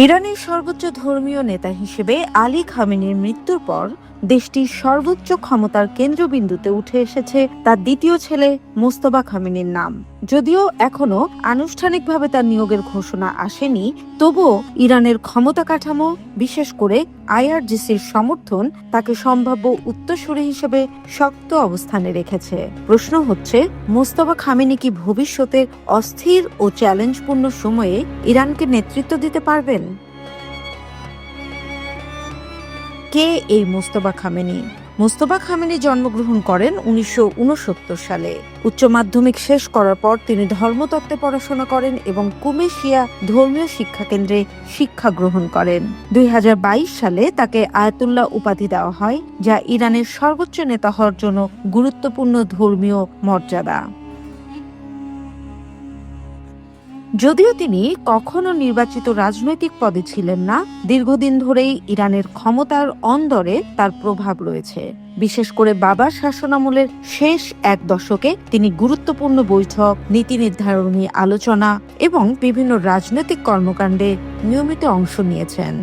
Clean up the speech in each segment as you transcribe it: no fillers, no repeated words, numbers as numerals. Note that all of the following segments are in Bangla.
ইরানের সর্বোচ্চ ধর্মীয় নেতা হিসেবে আলী খামেনির মৃত্যুর পর দেশটির সর্বোচ্চ ক্ষমতার কেন্দ্রবিন্দুতে উঠে এসেছে তার দ্বিতীয় ছেলে মোস্তফা খামেনির নাম। যদিও এখনো আনুষ্ঠানিকভাবে তার নিয়োগের ঘোষণা আসেনি, তবুও ইরানের ক্ষমতা কাঠামো, বিশেষ করে আইআরজিসির সমর্থন তাকে সম্ভাব্য উত্তরসূরি হিসেবে শক্ত অবস্থানে রেখেছে। প্রশ্ন হচ্ছে, মোস্তফা খামেনি কি ভবিষ্যতের অস্থির ও চ্যালেঞ্জপূর্ণ সময়ে ইরানকে নেতৃত্ব দিতে পারবেন? কে এই মোস্তফা খামেনি? মোস্তফা খামেনি জন্মগ্রহণ করেন 1969 সালে। উচ্চ মাধ্যমিক শেষ করার পর তিনি ধর্মতত্ত্বে পড়াশোনা করেন এবং কুমেশিয়া ধর্মীয় শিক্ষা কেন্দ্রে শিক্ষা গ্রহণ করেন। 2022 সালে তাকে আয়াতুল্লাহ উপাধি দেওয়া হয়, যা ইরানের সর্বোচ্চ নেতা হওয়ার জন্য গুরুত্বপূর্ণ ধর্মীয় মর্যাদা। যদিও তিনি কখনো নির্বাচিত রাজনৈতিক পদে ছিলেন না, দীর্ঘদিন ধরেই ইরানের ক্ষমতার অন্দরে তার প্রভাব রয়েছে। বিশেষ করে বাবার শাসনামলের শেষ এক দশকে তিনি গুরুত্বপূর্ণ বৈঠক, নীতি নির্ধারণী আলোচনা এবং বিভিন্ন রাজনৈতিক কর্মকাণ্ডে নিয়মিত অংশ নিয়েছেন।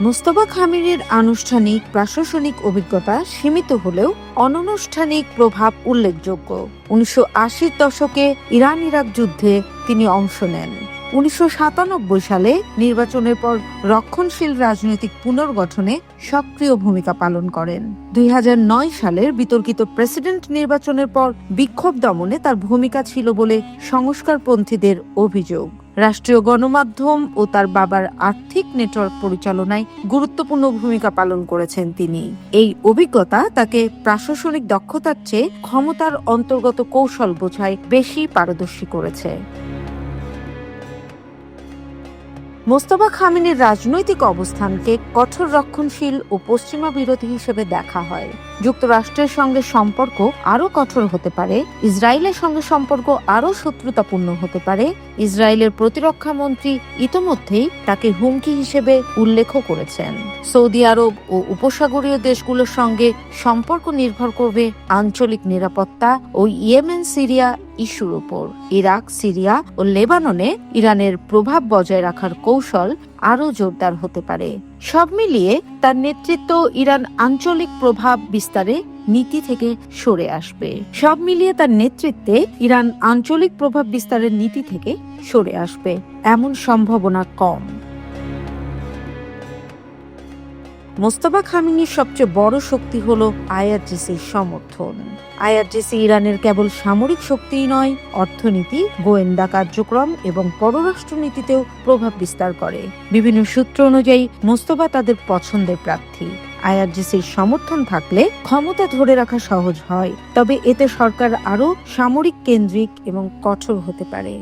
মোস্তফা খামেনির আনুষ্ঠানিক প্রশাসনিক অভিজ্ঞতা সীমিত হলেও অনানুষ্ঠানিক প্রভাব উল্লেখযোগ্য। 1980-র দশকে ইরান-ইরাক যুদ্ধে তিনি অংশ নেন। 1997 সালে নির্বাচনের পর রক্ষণশীল রাজনৈতিক পুনর্গঠনে সক্রিয় ভূমিকা পালন করেন। 2009 সালের বিতর্কিত প্রেসিডেন্ট নির্বাচনের পর বিক্ষোভ দমনে তার ভূমিকা ছিল বলে সংস্কারপন্থীদের অভিযোগ। রাষ্ট্রীয় গণমাধ্যম ও তার বাবার আর্থিক নেটওয়ার্ক পরিচালনায় গুরুত্বপূর্ণ ভূমিকা পালন করেছেন তিনি। এই অভিজ্ঞতা তাকে প্রশাসনিক দক্ষতার চেয়ে ক্ষমতার অন্তর্গত কৌশল বোঝায় বেশি পারদর্শী করেছে। মোস্তফা খামেনির রাজনৈতিক অবস্থানকে কঠোর রক্ষণশীল ও পশ্চিমা বিরোধী হিসেবে দেখা হয়। যুক্তরাষ্ট্রের সঙ্গে সম্পর্ক আরও কঠোর হতে পারে, ইসরায়েলের সঙ্গে সম্পর্ক আরও শত্রুতাপূর্ণ হতে পারে। ইসরায়েলের প্রতিরক্ষা মন্ত্রী ইতোমধ্যেই তাকে হুমকি হিসেবে উল্লেখ করেছেন। সৌদি আরব ও উপসাগরীয় দেশগুলোর সঙ্গে সম্পর্ক নির্ভর করবে আঞ্চলিক নিরাপত্তা ও ইয়েমেন সিরিয়া ইস্যুর উপর। ইরাক, সিরিয়া ও লেবাননে ইরানের প্রভাব বজায় রাখার কৌশল আরও জোরদার হতে পারে। সব মিলিয়ে তার নেতৃত্ব ইরান আঞ্চলিক প্রভাব বিস্তারে নীতি থেকে সরে আসবে। এমন সম্ভাবনা কম। মোস্তফা খামেনির সবচেয়ে বড় শক্তি হলো আইআরজিসির সমর্থন। আইআরজিসি ইরানের কেবল সামরিক শক্তিই নয়, অর্থনীতি, গোয়েন্দা কার্যক্রম এবং পররাষ্ট্রনীতিতেও প্রভাব বিস্তার করে। বিভিন্ন সূত্র অনুযায়ী মোস্তফা তাদের পছন্দের প্রার্থী। আইআরজিসির সমর্থন থাকলে ক্ষমতা ধরে রাখা সহজ হয়, তবে এতে সরকার আরও সামরিক কেন্দ্রিক এবং কঠোর হতে পারে।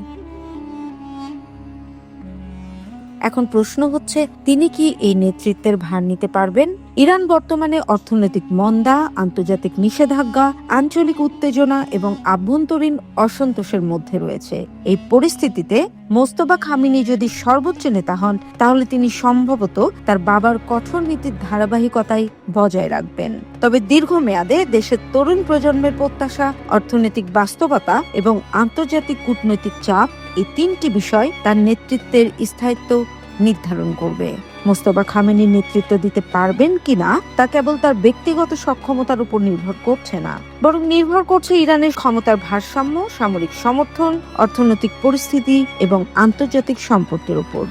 এখন প্রশ্ন হচ্ছে, তিনি কি এই নেতৃত্বের ভার নিতে পারবেন? ইরান বর্তমানে অর্থনৈতিক মন্দা, আন্তর্জাতিক নিষেধাজ্ঞা, আঞ্চলিক উত্তেজনা এবং আভ্যন্তরীণ অসন্তোষের মধ্যে রয়েছে। এই পরিস্থিতিতে মোস্তফা খামেনি যদি সর্বোচ্চ নেতা হন, তাহলে তিনি সম্ভবত তার বাবার কঠোর নীতির ধারাবাহিকতাই বজায় রাখবেন। তবে দীর্ঘমেয়াদে দেশের তরুণ প্রজন্মের প্রত্যাশা, অর্থনৈতিক বাস্তবতা এবং আন্তর্জাতিক কূটনৈতিক চাপ, এই তিনটি বিষয় তার নেতৃত্বের স্থায়িত্ব নির্ধারণ করবে। মোস্তফা খামেনি নেতৃত্ব দিতে পারবেন কিনা তা কেবল তার ব্যক্তিগত সক্ষমতার উপর নির্ভর করছে না, বরং নির্ভর করছে ইরানের ক্ষমতার ভারসাম্য, সামরিক সমর্থন, অর্থনৈতিক পরিস্থিতি এবং আন্তর্জাতিক সম্পর্কের উপর।